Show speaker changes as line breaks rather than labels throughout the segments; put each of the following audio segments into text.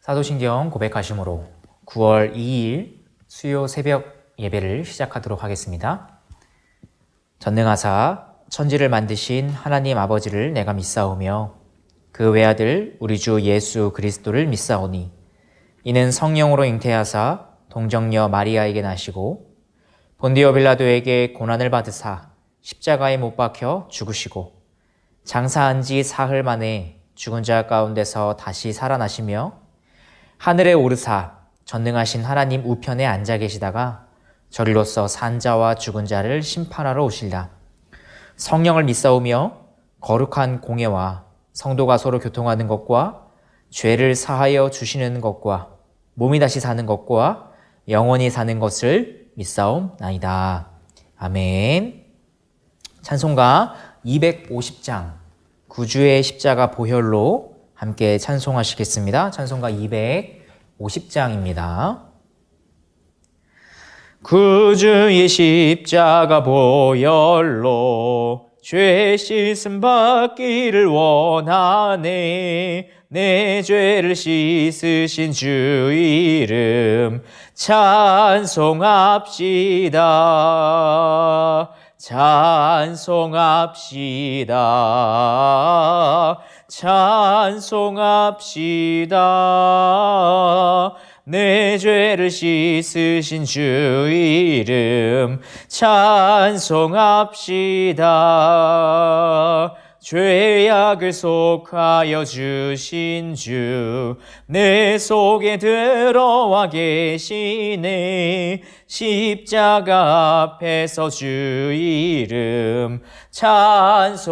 사도신경 고백하심으로 9월 2일 수요 새벽 예배를 시작하도록 하겠습니다. 전능하사 천지를 만드신 하나님 아버지를 내가 믿사오며 그 외아들 우리 주 예수 그리스도를 믿사오니 이는 성령으로 잉태하사 동정녀 마리아에게 나시고 본디오 빌라도에게 고난을 받으사 십자가에 못 박혀 죽으시고 장사한 지 사흘 만에 죽은 자 가운데서 다시 살아나시며 하늘에 오르사 전능하신 하나님 우편에 앉아 계시다가 저리로서 산 자와 죽은 자를 심판하러 오시리라. 성령을 믿사오며 거룩한 공예와 성도가 서로 교통하는 것과 죄를 사하여 주시는 것과 몸이 다시 사는 것과 영원히 사는 것을 믿사옵나이다. 아멘. 찬송가 250장 구주의 십자가 보혈로 함께 찬송하시겠습니다. 찬송가 250장입니다. 구주의 십자가 보혈로 죄 씻음 받기를 원하네. 내 죄를 씻으신 주 이름 찬송합시다. 찬송합시다. 찬송합시다. 내 죄를 씻으신 주 이름 찬송합시다. 죄악을 속하여 주신 주 내 속에 들어와 계시네. 십자가 앞에서 주 이름 찬송합시다.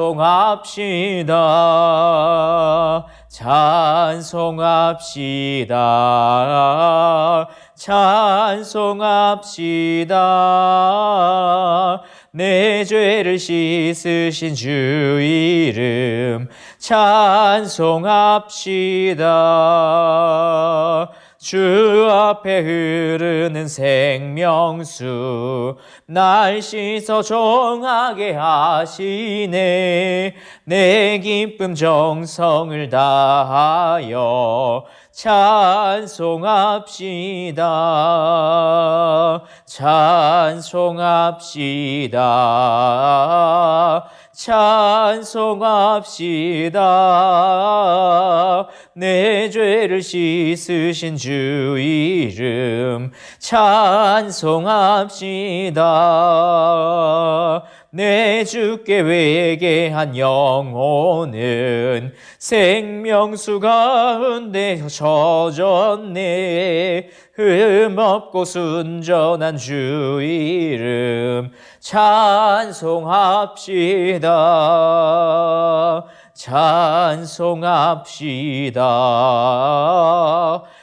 찬송합시다. 찬송합시다. 내 죄를 씻으신 주 이름 찬송합시다. 주 앞에 흐르는 생명수 날 씻어 정하게 하시네. 내 기쁨 정성을 다하여 찬송합시다. 찬송합시다. 찬송합시다. 내 죄를 씻으신 주 이름 찬송합시다. 내 주께 회개한 영혼은 생명수 가운데 젖었네. 흠없고 순전한 주 이름 찬송합시다. 찬송합시다.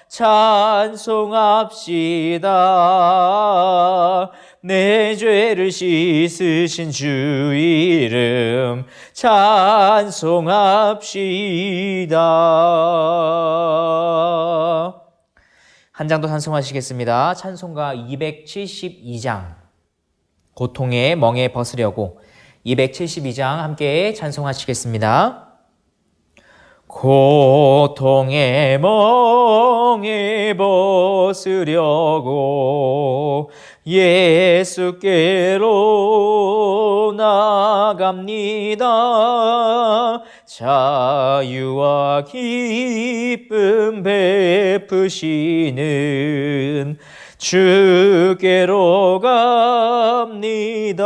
찬송합시다. 내 죄를 씻으신 주 이름 찬송합시다. 한 장 더 찬송하시겠습니다. 찬송가 272장 고통의 멍에 벗으려고 272장 함께 찬송하시겠습니다. 고통의 멍에 벗으려고 예수께로 나갑니다. 자유와 기쁨 베푸시는 주께로 갑니다.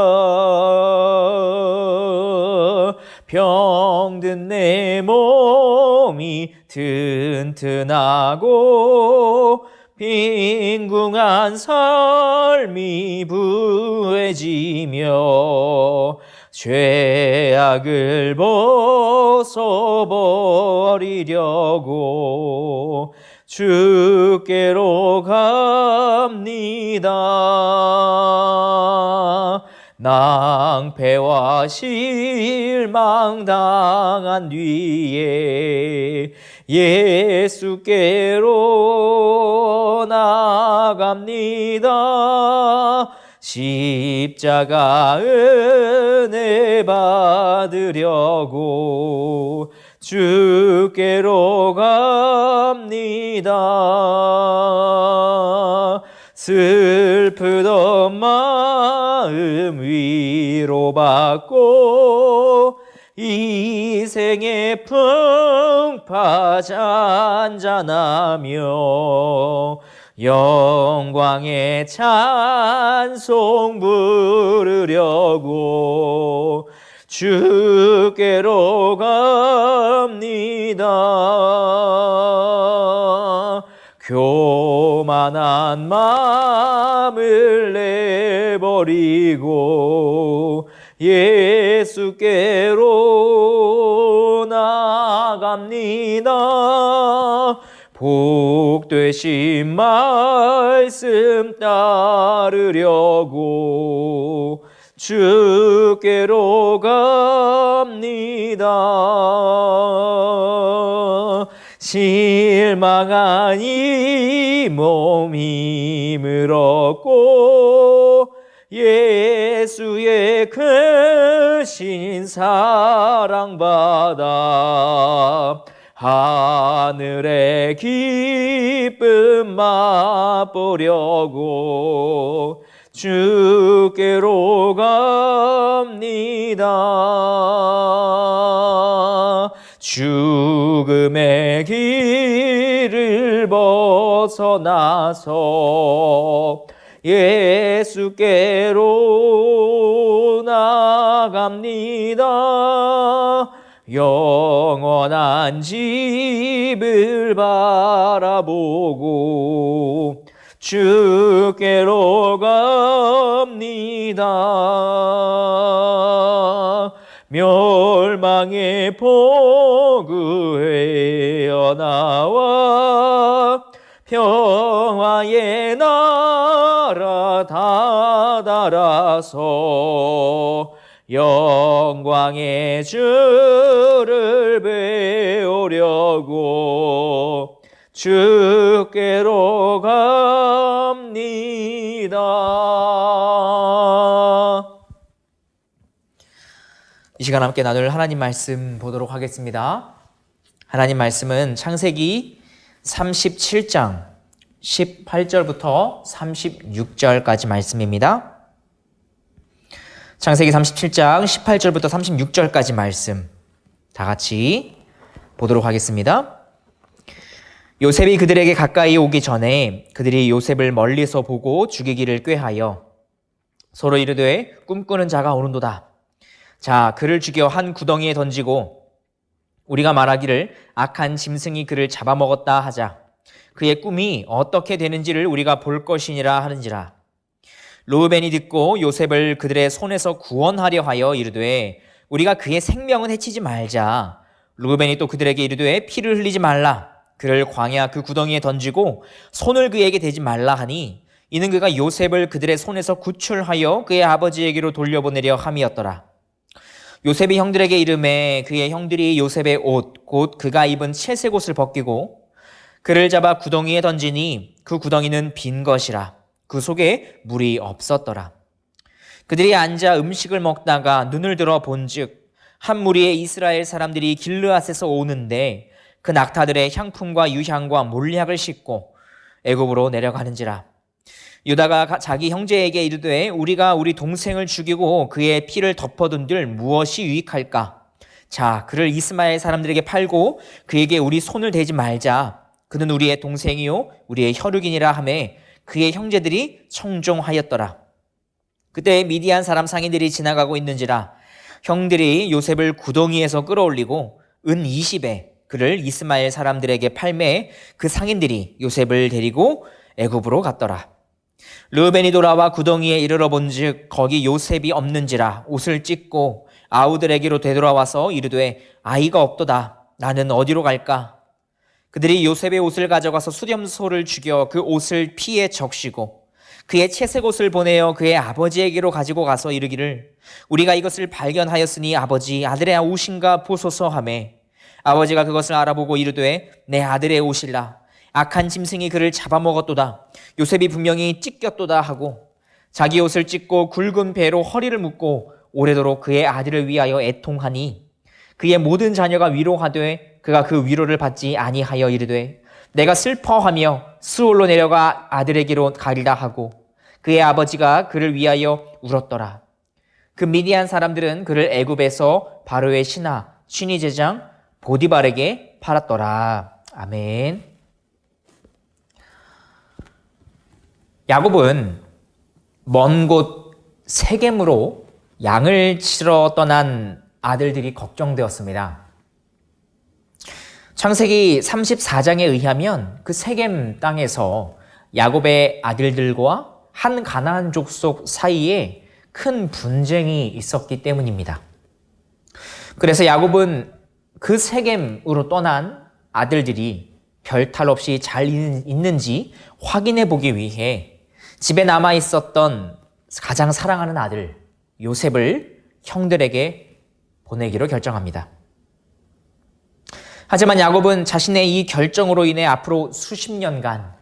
병든 내 몸이 튼튼하고 빈궁한 삶이 부해지며 죄악을 벗어버리려고 주께로 갑니다. 낭패와 실망당한 뒤에 예수께로 나갑니다. 십자가 은혜 받으려고 주께로 갑니다. 슬프던 마음 위로받고 이 생의 풍파 잔잔하며 영광의 찬송 부르려고 주께로 갑니다. 교만한 마음을 내버리고 예수께로 나갑니다. 복되신 말씀 따르려고 주께로 갑니다. 실망한 이 몸 힘을 얻고 예수의 크신 사랑받아 하늘의 기쁨 맛보려고 주께로 갑니다. 죽음의 길을 벗어나서 예수께로 나갑니다. 영원한 집을 바라보고 주께로 갑니다. 멸망의 포구에 나와 평화의 나라 다다라서 영광의 주를 배우려고 주께로 갑니다. 이 시간 함께 나눌 하나님 말씀 보도록 하겠습니다. 하나님 말씀은 창세기 37장 18절부터 36절까지 말씀입니다. 창세기 37장 18절부터 36절까지 말씀 다 같이 보도록 하겠습니다. 요셉이 그들에게 가까이 오기 전에 그들이 요셉을 멀리서 보고 죽이기를 꾀하여 서로 이르되 꿈꾸는 자가 오는도다. 자, 그를 죽여 한 구덩이에 던지고 우리가 말하기를 악한 짐승이 그를 잡아먹었다 하자. 그의 꿈이 어떻게 되는지를 우리가 볼 것이니라 하는지라. 르우벤이 듣고 요셉을 그들의 손에서 구원하려 하여 이르되 우리가 그의 생명은 해치지 말자. 르우벤이 또 그들에게 이르되 피를 흘리지 말라. 그를 광야 그 구덩이에 던지고 손을 그에게 대지 말라 하니 이는 그가 요셉을 그들의 손에서 구출하여 그의 아버지에게로 돌려보내려 함이었더라. 요셉이 형들에게 이르매 그의 형들이 요셉의 옷 곧 그가 입은 채색 옷을 벗기고 그를 잡아 구덩이에 던지니 그 구덩이는 빈 것이라. 그 속에 물이 없었더라. 그들이 앉아 음식을 먹다가 눈을 들어 본즉 한 무리의 이스라엘 사람들이 길르앗에서 오는데 그 낙타들의 향품과 유향과 몰약을 싣고 애굽으로 내려가는지라. 유다가 자기 형제에게 이르되 우리가 우리 동생을 죽이고 그의 피를 덮어둔들 무엇이 유익할까? 자, 그를 이스마엘 사람들에게 팔고 그에게 우리 손을 대지 말자. 그는 우리의 동생이요 우리의 혈육이니라 하매 그의 형제들이 청종하였더라. 그때 미디안 사람 상인들이 지나가고 있는지라 형들이 요셉을 구덩이에서 끌어올리고 은 20에 그를 이스마엘 사람들에게 팔매 그 상인들이 요셉을 데리고 애굽으로 갔더라. 르우벤이 돌아와 구덩이에 이르러 본즉 거기 요셉이 없는지라 옷을 찢고 아우들에게로 되돌아와서 이르되 아이가 없도다. 나는 어디로 갈까? 그들이 요셉의 옷을 가져가서 수렴소를 죽여 그 옷을 피에 적시고 그의 채색 옷을 보내어 그의 아버지에게로 가지고 가서 이르기를 우리가 이것을 발견하였으니 아버지 아들의 옷인가 보소서 하매 아버지가 그것을 알아보고 이르되 내 아들의 옷이라. 악한 짐승이 그를 잡아먹었도다. 요셉이 분명히 찢겼도다 하고 자기 옷을 찢고 굵은 배로 허리를 묶고 오래도록 그의 아들을 위하여 애통하니 그의 모든 자녀가 위로하되 그가 그 위로를 받지 아니하여 이르되 내가 슬퍼하며 수올로 내려가 아들에게로 가리라 하고 그의 아버지가 그를 위하여 울었더라. 그 미디안 사람들은 그를 애굽에서 바로의 신하 신이 제장 보디발에게 팔았더라. 아멘. 야곱은 먼 곳 세겜으로 양을 치러 떠난 아들들이 걱정되었습니다. 창세기 34장에 의하면 그 세겜 땅에서 야곱의 아들들과 한 가나안 족속 사이에 큰 분쟁이 있었기 때문입니다. 그래서 야곱은 그 세겜으로 떠난 아들들이 별탈 없이 잘 있는지 확인해 보기 위해 집에 남아 있었던 가장 사랑하는 아들 요셉을 형들에게 보내기로 결정합니다. 하지만 야곱은 자신의 이 결정으로 인해 앞으로 수십 년간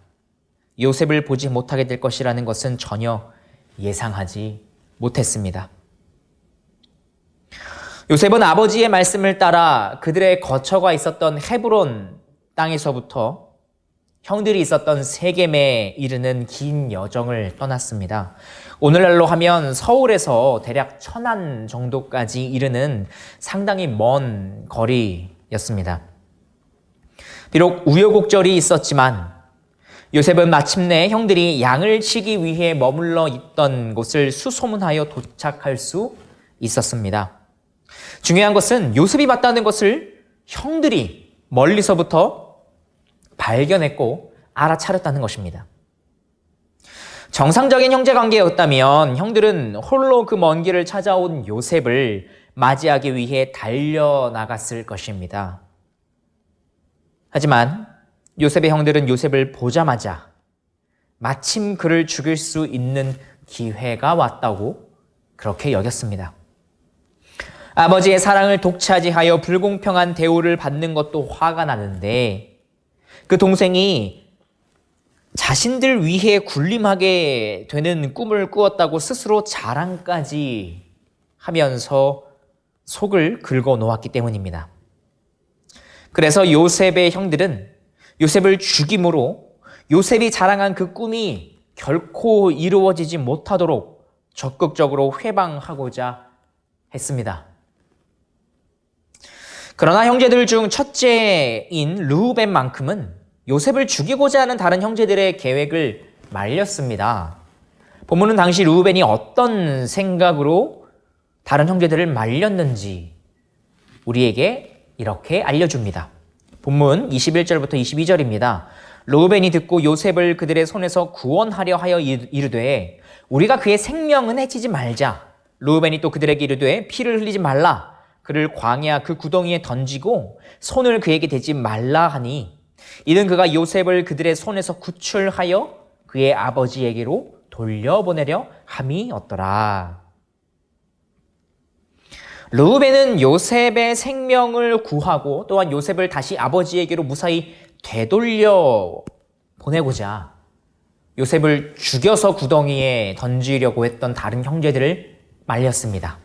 요셉을 보지 못하게 될 것이라는 것은 전혀 예상하지 못했습니다. 요셉은 아버지의 말씀을 따라 그들의 거처가 있었던 헤브론 땅에서부터 형들이 있었던 세겜에 이르는 긴 여정을 떠났습니다. 오늘날로 하면 서울에서 대략 천안 정도까지 이르는 상당히 먼 거리였습니다. 비록 우여곡절이 있었지만 요셉은 마침내 형들이 양을 치기 위해 머물러 있던 곳을 수소문하여 도착할 수 있었습니다. 중요한 것은 요셉이 맞다는 것을 형들이 멀리서부터 발견했고 알아차렸다는 것입니다. 정상적인 형제관계였다면 형들은 홀로 그 먼 길을 찾아온 요셉을 맞이하기 위해 달려나갔을 것입니다. 하지만 요셉의 형들은 요셉을 보자마자 마침 그를 죽일 수 있는 기회가 왔다고 그렇게 여겼습니다. 아버지의 사랑을 독차지하여 불공평한 대우를 받는 것도 화가 나는데 그 동생이 자신들 위해 군림하게 되는 꿈을 꾸었다고 스스로 자랑까지 하면서 속을 긁어 놓았기 때문입니다. 그래서 요셉의 형들은 요셉을 죽임으로 요셉이 자랑한 그 꿈이 결코 이루어지지 못하도록 적극적으로 회방하고자 했습니다. 그러나 형제들 중 첫째인 르우벤만큼은 요셉을 죽이고자 하는 다른 형제들의 계획을 말렸습니다. 본문은 당시 르우벤이 어떤 생각으로 다른 형제들을 말렸는지 우리에게 이렇게 알려줍니다. 본문 21절부터 22절입니다. 르우벤이 듣고 요셉을 그들의 손에서 구원하려 하여 이르되 우리가 그의 생명은 해치지 말자. 르우벤이 또 그들에게 이르되 피를 흘리지 말라. 그를 광야 그 구덩이에 던지고 손을 그에게 대지 말라 하니 이는 그가 요셉을 그들의 손에서 구출하여 그의 아버지에게로 돌려보내려 함이었더라. 르우벤은 요셉의 생명을 구하고 또한 요셉을 다시 아버지에게로 무사히 되돌려 보내고자 요셉을 죽여서 구덩이에 던지려고 했던 다른 형제들을 말렸습니다.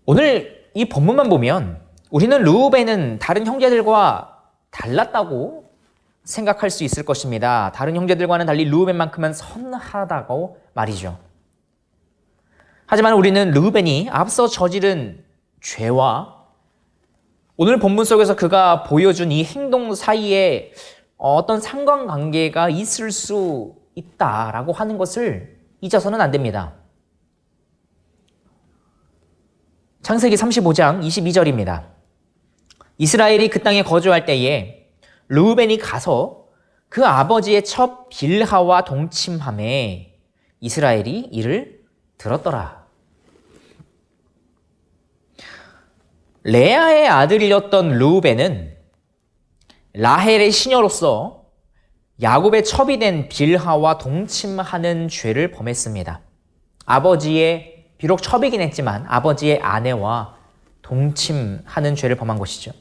오늘 이 본문만 보면 우리는 르우벤은 다른 형제들과 달랐다고 생각할 수 있을 것입니다. 다른 형제들과는 달리 르우벤만큼은 선하다고 말이죠. 하지만 우리는 르우벤이 앞서 저지른 죄와 오늘 본문 속에서 그가 보여준 이 행동 사이에 어떤 상관관계가 있을 수 있다라고 하는 것을 잊어서는 안 됩니다. 창세기 35장 22절입니다. 이스라엘이 그 땅에 거주할 때에 르우벤이 가서 그 아버지의 첩 빌하와 동침함에 이스라엘이 이를 들었더라. 레아의 아들이었던 르우벤은 라헬의 시녀로서 야곱의 첩이 된 빌하와 동침하는 죄를 범했습니다. 아버지의 비록 첩이긴 했지만 아버지의 아내와 동침하는 죄를 범한 것이죠.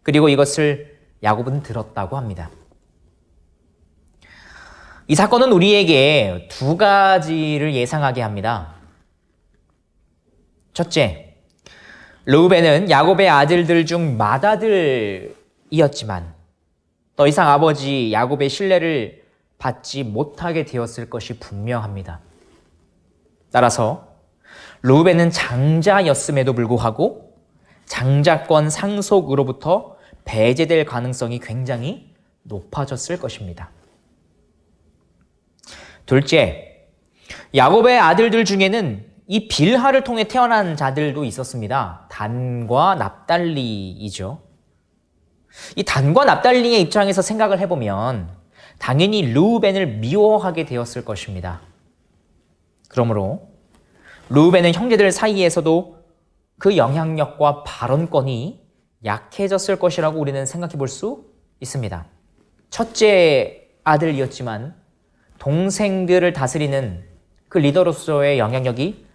그리고 이것을 야곱은 들었다고 합니다. 이 사건은 우리에게 두 가지를 예상하게 합니다. 첫째, 르우벤은 야곱의 아들들 중 맏아들이었지만 더 이상 아버지 야곱의 신뢰를 받지 못하게 되었을 것이 분명합니다. 따라서 르우벤은 장자였음에도 불구하고 장자권 상속으로부터 배제될 가능성이 굉장히 높아졌을 것입니다. 둘째, 야곱의 아들들 중에는 이 빌하를 통해 태어난 자들도 있었습니다. 단과 납달리이죠. 이 단과 납달리의 입장에서 생각을 해보면 당연히 르우벤을 미워하게 되었을 것입니다. 그러므로 르우벤은 형제들 사이에서도 그 영향력과 발언권이 약해졌을 것이라고 우리는 생각해 볼 수 있습니다. 첫째 아들이었지만 동생들을 다스리는 그 리더로서의 영향력이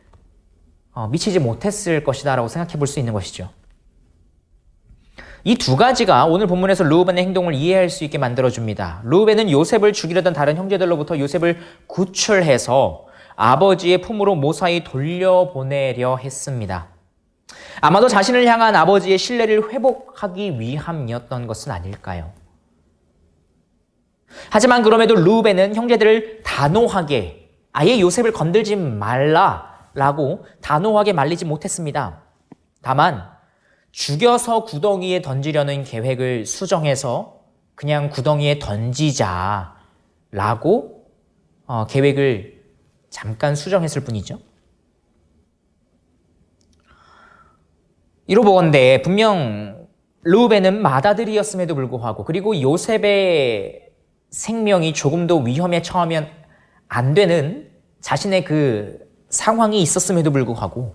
미치지 못했을 것이다 라고 생각해 볼 수 있는 것이죠. 이 두 가지가 오늘 본문에서 르우벤의 행동을 이해할 수 있게 만들어줍니다. 르우벤은 요셉을 죽이려던 다른 형제들로부터 요셉을 구출해서 아버지의 품으로 무사히 돌려보내려 했습니다. 아마도 자신을 향한 아버지의 신뢰를 회복하기 위함이었던 것은 아닐까요? 하지만 그럼에도 르우벤은 형제들을 단호하게 아예 요셉을 건들지 말라라고 단호하게 말리지 못했습니다. 다만 죽여서 구덩이에 던지려는 계획을 수정해서 그냥 구덩이에 던지자라고 계획을 잠깐 수정했을 뿐이죠. 이로 보건대 분명 르우벤은 맏아들이었음에도 불구하고 그리고 요셉의 생명이 조금도 위험에 처하면 안 되는 자신의 그 상황이 있었음에도 불구하고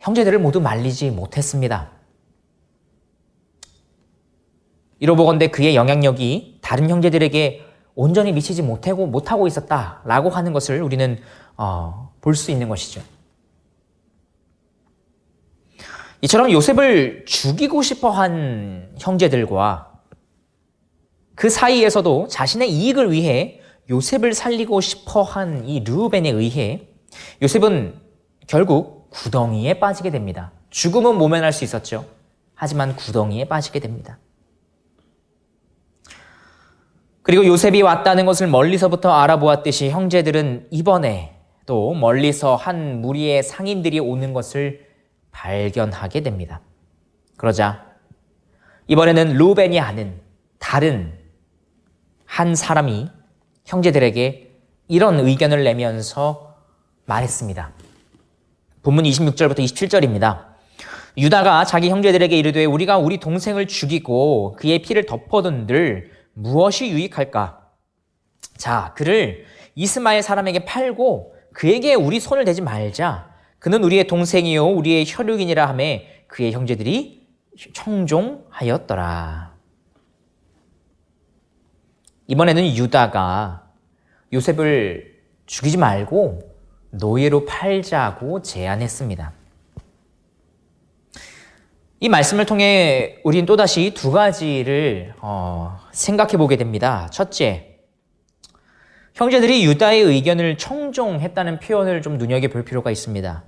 형제들을 모두 말리지 못했습니다. 이로 보건대 그의 영향력이 다른 형제들에게 온전히 미치지 못하고 있었다라고 하는 것을 우리는 볼 수 있는 것이죠. 이처럼 요셉을 죽이고 싶어한 형제들과 그 사이에서도 자신의 이익을 위해 요셉을 살리고 싶어한 이 르우벤에 의해 요셉은 결국 구덩이에 빠지게 됩니다. 죽음은 모면할 수 있었죠. 하지만 구덩이에 빠지게 됩니다. 그리고 요셉이 왔다는 것을 멀리서부터 알아보았듯이 형제들은 이번에 또 멀리서 한 무리의 상인들이 오는 것을 발견하게 됩니다. 그러자 이번에는 르우벤이 아닌 다른 한 사람이 형제들에게 이런 의견을 내면서 말했습니다. 본문 26절부터 27절입니다. 유다가 자기 형제들에게 이르되 우리가 우리 동생을 죽이고 그의 피를 덮어둔들 무엇이 유익할까? 자, 그를 이스마엘 사람에게 팔고 그에게 우리 손을 대지 말자. 그는 우리의 동생이요 우리의 혈육이니라 하매 그의 형제들이 청종하였더라. 이번에는 유다가 요셉을 죽이지 말고 노예로 팔자고 제안했습니다. 이 말씀을 통해 우린 또다시 두 가지를 생각해 보게 됩니다. 첫째, 형제들이 유다의 의견을 청종했다는 표현을 좀 눈여겨볼 필요가 있습니다.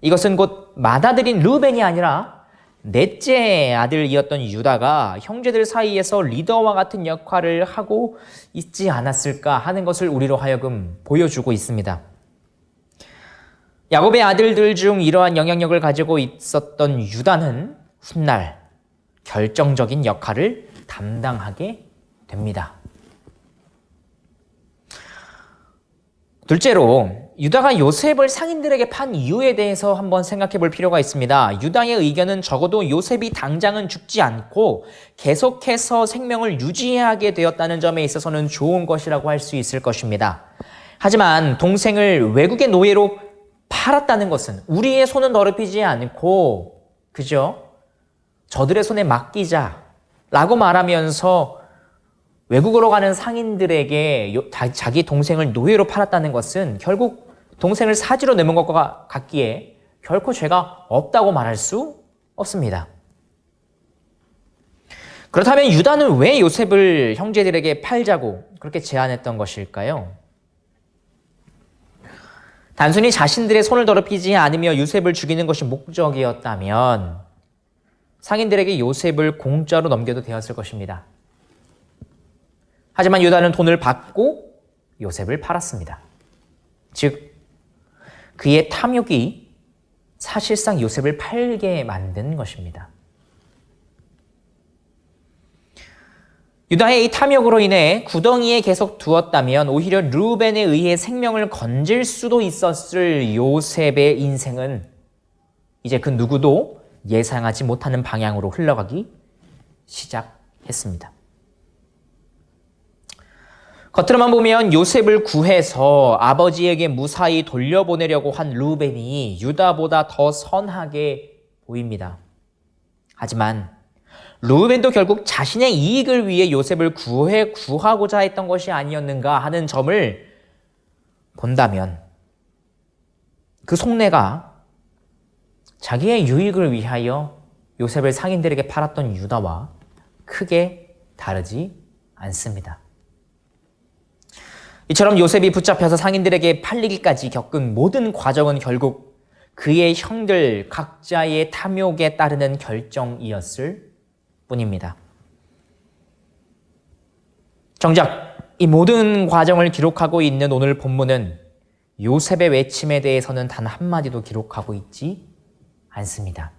이것은 곧 맏아들인 르우벤이 아니라 넷째 아들이었던 유다가 형제들 사이에서 리더와 같은 역할을 하고 있지 않았을까 하는 것을 우리로 하여금 보여주고 있습니다. 야곱의 아들들 중 이러한 영향력을 가지고 있었던 유다는 훗날 결정적인 역할을 담당하게 됩니다. 둘째로 유다가 요셉을 상인들에게 판 이유에 대해서 한번 생각해 볼 필요가 있습니다. 유다의 의견은 적어도 요셉이 당장은 죽지 않고 계속해서 생명을 유지하게 되었다는 점에 있어서는 좋은 것이라고 할 수 있을 것입니다. 하지만 동생을 외국의 노예로 팔았다는 것은 우리의 손은 더럽히지 않고 그죠? 저들의 손에 맡기자라고 말하면서 외국으로 가는 상인들에게 자기 동생을 노예로 팔았다는 것은 결국 동생을 사지로 내몬 것과 같기에 결코 죄가 없다고 말할 수 없습니다. 그렇다면 유다는 왜 요셉을 형제들에게 팔자고 그렇게 제안했던 것일까요? 단순히 자신들의 손을 더럽히지 않으며 요셉을 죽이는 것이 목적이었다면 상인들에게 요셉을 공짜로 넘겨도 되었을 것입니다. 하지만 유다는 돈을 받고 요셉을 팔았습니다. 즉, 그의 탐욕이 사실상 요셉을 팔게 만든 것입니다. 유다의 이 탐욕으로 인해 구덩이에 계속 두었다면 오히려 르우벤에 의해 생명을 건질 수도 있었을 요셉의 인생은 이제 그 누구도 예상하지 못하는 방향으로 흘러가기 시작했습니다. 겉으로만 보면 요셉을 구해서 아버지에게 무사히 돌려보내려고 한 르우벤이 유다보다 더 선하게 보입니다. 하지만 르우벤도 결국 자신의 이익을 위해 요셉을 구하고자 했던 것이 아니었는가 하는 점을 본다면 그 속내가 자기의 유익을 위하여 요셉을 상인들에게 팔았던 유다와 크게 다르지 않습니다. 이처럼 요셉이 붙잡혀서 상인들에게 팔리기까지 겪은 모든 과정은 결국 그의 형들 각자의 탐욕에 따르는 결정이었을 뿐입니다. 정작 이 모든 과정을 기록하고 있는 오늘 본문은 요셉의 외침에 대해서는 단 한마디도 기록하고 있지 않습니다.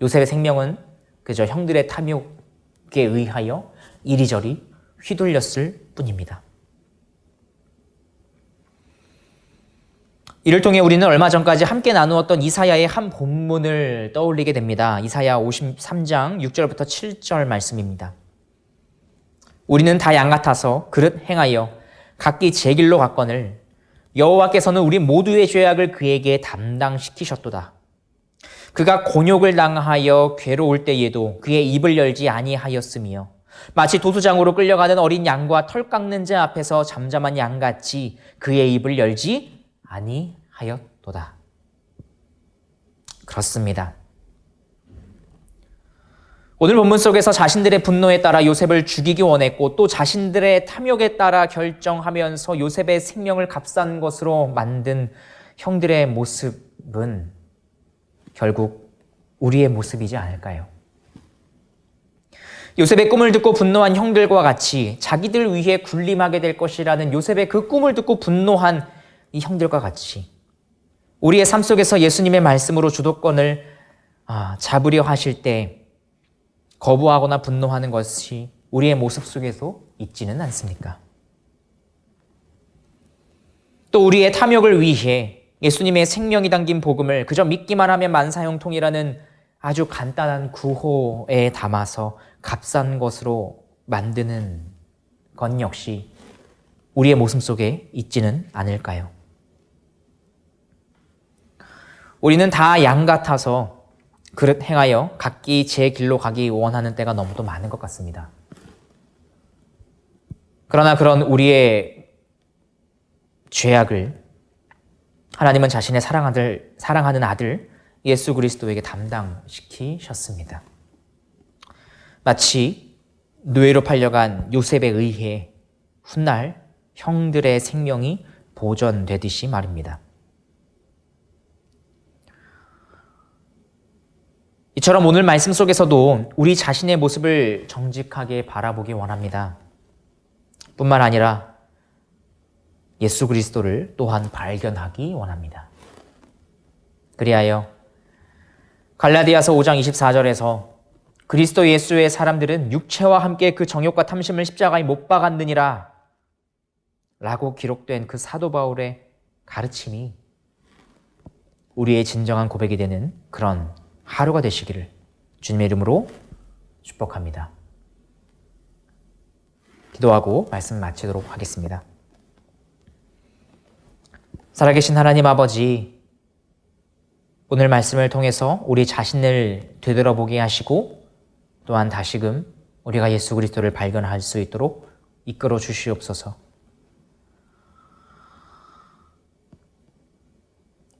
요셉의 생명은 그저 형들의 탐욕에 의하여 이리저리 휘둘렸을 뿐입니다. 이를 통해 우리는 얼마 전까지 함께 나누었던 이사야의 한 본문을 떠올리게 됩니다. 이사야 53장 6절부터 7절 말씀입니다. 우리는 다 양 같아서 그릇 행하여 각기 제 길로 갔거늘 여호와께서는 우리 모두의 죄악을 그에게 담당시키셨도다. 그가 곤욕을 당하여 괴로울 때에도 그의 입을 열지 아니하였으며 마치 도수장으로 끌려가는 어린 양과 털 깎는 자 앞에서 잠잠한 양같이 그의 입을 열지 아니하였도다. 그렇습니다. 오늘 본문 속에서 자신들의 분노에 따라 요셉을 죽이기 원했고 또 자신들의 탐욕에 따라 결정하면서 요셉의 생명을 값싼 것으로 만든 형들의 모습은 결국 우리의 모습이지 않을까요? 요셉의 꿈을 듣고 분노한 형들과 같이 자기들 위해 군림하게 될 것이라는 요셉의 그 꿈을 듣고 분노한 이 형들과 같이 우리의 삶 속에서 예수님의 말씀으로 주도권을 잡으려 하실 때 거부하거나 분노하는 것이 우리의 모습 속에도 있지는 않습니까? 또 우리의 탐욕을 위해 예수님의 생명이 담긴 복음을 그저 믿기만 하면 만사형통이라는 아주 간단한 구호에 담아서 값싼 것으로 만드는 것 역시 우리의 모습 속에 있지는 않을까요? 우리는 다 양 같아서 그릇 행하여 각기 제 길로 가기 원하는 때가 너무도 많은 것 같습니다. 그러나 그런 우리의 죄악을 하나님은 자신의 사랑하는 아들 예수 그리스도에게 담당시키셨습니다. 마치 노예로 팔려간 요셉에 의해 훗날 형들의 생명이 보전되듯이 말입니다. 이처럼 오늘 말씀 속에서도 우리 자신의 모습을 정직하게 바라보기 원합니다. 뿐만 아니라 예수 그리스도를 또한 발견하기 원합니다. 그리하여 갈라디아서 5장 24절에서 그리스도 예수의 사람들은 육체와 함께 그 정욕과 탐심을 십자가에 못 박았느니라 라고 기록된 그 사도 바울의 가르침이 우리의 진정한 고백이 되는 그런 하루가 되시기를 주님의 이름으로 축복합니다. 기도하고 말씀 마치도록 하겠습니다. 살아계신 하나님 아버지, 오늘 말씀을 통해서 우리 자신을 되돌아보게 하시고 또한 다시금 우리가 예수 그리스도를 발견할 수 있도록 이끌어 주시옵소서.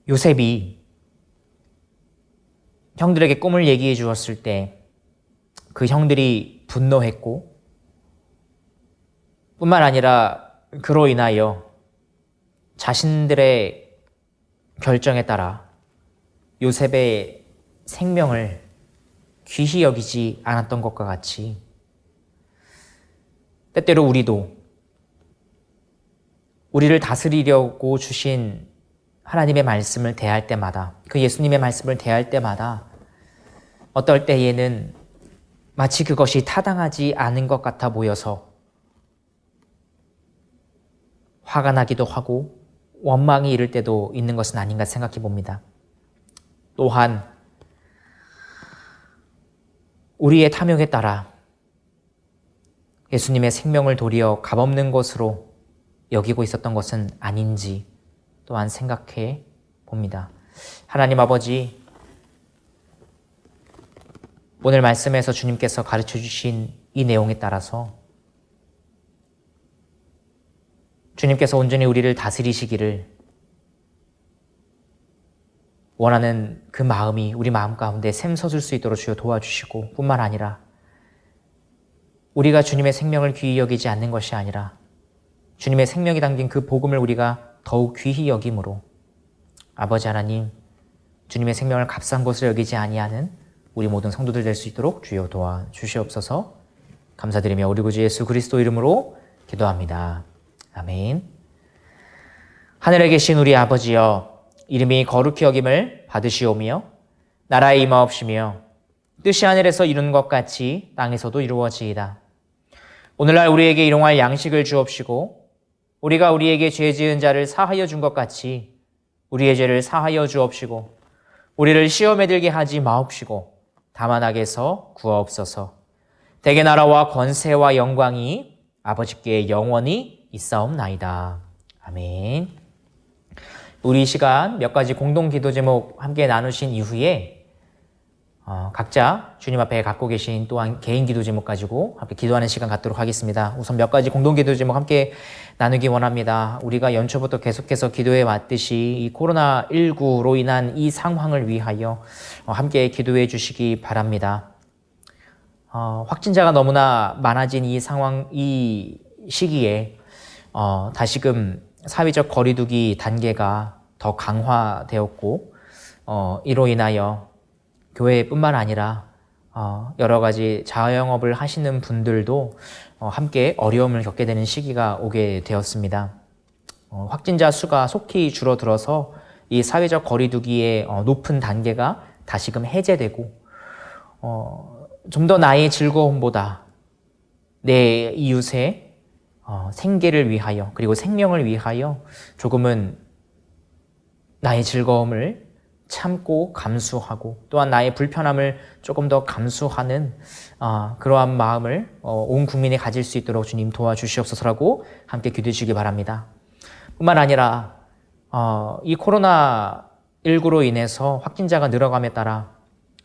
요셉이 형들에게 꿈을 얘기해 주었을 때 그 형들이 분노했고 뿐만 아니라 그로 인하여 자신들의 결정에 따라 요셉의 생명을 귀히 여기지 않았던 것과 같이 때때로 우리도 우리를 다스리려고 주신 하나님의 말씀을 대할 때마다, 그 예수님의 말씀을 대할 때마다 어떨 때에는 마치 그것이 타당하지 않은 것 같아 보여서 화가 나기도 하고 원망이 이를 때도 있는 것은 아닌가 생각해 봅니다. 또한 우리의 탐욕에 따라 예수님의 생명을 도리어 값없는 것으로 여기고 있었던 것은 아닌지 또한 생각해 봅니다. 하나님 아버지, 오늘 말씀에서 주님께서 가르쳐 주신 이 내용에 따라서 주님께서 온전히 우리를 다스리시기를 원하는 그 마음이 우리 마음 가운데 샘솟을 수 있도록 주여 도와주시고, 뿐만 아니라 우리가 주님의 생명을 귀히 여기지 않는 것이 아니라 주님의 생명이 담긴 그 복음을 우리가 더욱 귀히 여김으로 아버지 하나님, 주님의 생명을 값싼 것으로 여기지 아니하는 우리 모든 성도들 될 수 있도록 주여 도와주시옵소서. 감사드리며 우리 구주 예수 그리스도 이름으로 기도합니다. 아멘. 하늘에 계신 우리 아버지여, 이름이 거룩히 여김을 받으시오며 나라에 임하옵시며 뜻이 하늘에서 이룬 것 같이 땅에서도 이루어지이다. 오늘날 우리에게 일용할 양식을 주옵시고 우리가 우리에게 죄 지은 자를 사하여 준 것 같이 우리의 죄를 사하여 주옵시고 우리를 시험에 들게 하지 마옵시고 다만 악에서 구하옵소서. 대개 나라와 권세와 영광이 아버지께 영원히 있사옵나이다. 아멘. 우리 이 시간 몇 가지 공동 기도 제목 함께 나누신 이후에 각자 주님 앞에 갖고 계신 또한 개인 기도 제목 가지고 함께 기도하는 시간 갖도록 하겠습니다. 우선 몇 가지 공동 기도 제목 함께 나누기 원합니다. 우리가 연초부터 계속해서 기도해 왔듯이 이 코로나19로 인한 이 상황을 위하여 함께 기도해 주시기 바랍니다. 확진자가 너무나 많아진 이 상황, 이 시기에 다시금 사회적 거리두기 단계가 더 강화되었고 이로 인하여 교회뿐만 아니라 여러 가지 자영업을 하시는 분들도 함께 어려움을 겪게 되는 시기가 오게 되었습니다. 확진자 수가 속히 줄어들어서 이 사회적 거리두기의 높은 단계가 다시금 해제되고 좀 더 나의 즐거움보다 내 이웃의 생계를 위하여 그리고 생명을 위하여 조금은 나의 즐거움을 참고 감수하고 또한 나의 불편함을 조금 더 감수하는 그러한 마음을 온 국민이 가질 수 있도록 주님 도와주시옵소서라고 함께 기도해 주시기 바랍니다. 뿐만 아니라 이 코로나19로 인해서 확진자가 늘어감에 따라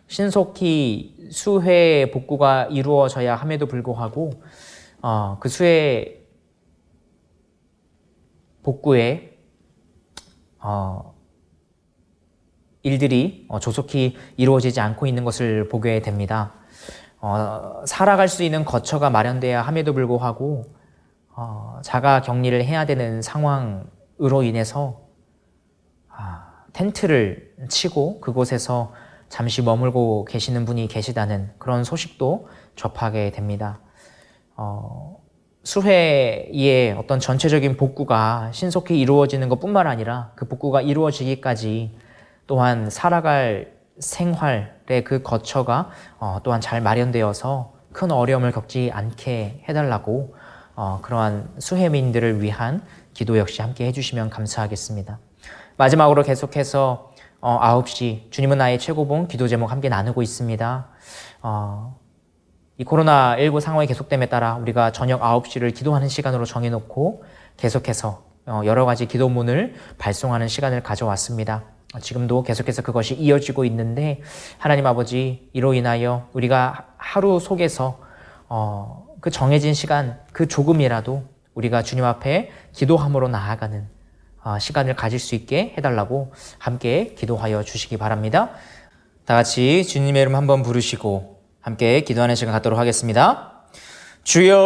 신속히 수회 복구가 이루어져야 함에도 불구하고 그 수회 복구에 일들이 조속히 이루어지지 않고 있는 것을 보게 됩니다. 살아갈 수 있는 거처가 마련돼야 함에도 불구하고 자가 격리를 해야 되는 상황으로 인해서 텐트를 치고 그곳에서 잠시 머물고 계시는 분이 계시다는 그런 소식도 접하게 됩니다. 수회의 어떤 전체적인 복구가 신속히 이루어지는 것뿐만 아니라 그 복구가 이루어지기까지 또한 살아갈 생활의 그 거처가 또한 잘 마련되어서 큰 어려움을 겪지 않게 해달라고 그러한 수혜민들을 위한 기도 역시 함께 해주시면 감사하겠습니다. 마지막으로 계속해서 9시 주님은 나의 최고봉 기도 제목 함께 나누고 있습니다. 이 코로나19 상황이 계속됨에 따라 우리가 저녁 9시를 기도하는 시간으로 정해놓고 계속해서 여러 가지 기도문을 발송하는 시간을 가져왔습니다. 지금도 계속해서 그것이 이어지고 있는데 하나님 아버지, 이로 인하여 우리가 하루 속에서 그 정해진 시간, 그 조금이라도 우리가 주님 앞에 기도함으로 나아가는 시간을 가질 수 있게 해달라고 함께 기도하여 주시기 바랍니다. 다 같이 주님의 이름 한번 부르시고 함께 기도하는 시간 갖도록 하겠습니다. 주여